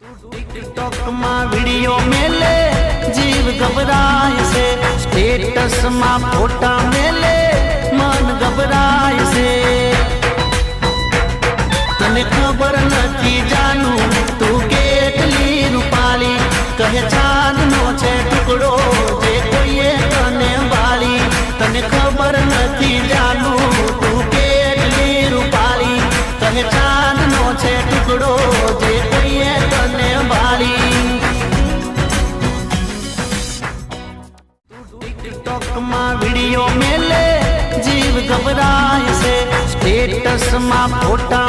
TikTok में video मेले जीव घबराय से, स्टेटस में फोटा मेले मन घबराय से। तने खबर नहीं जानू तू केटली रूपाली, कहे चांदनो छे टुकड़ो जे कोई तने वाली। तने खबर नहीं जानू तू केटली रूपाली, कहे चांदनो छे टुकड़ो जे कोई तने वाली। टिकटॉक में वीडियो मेले जीव घबराय से, स्टेटस में फोटा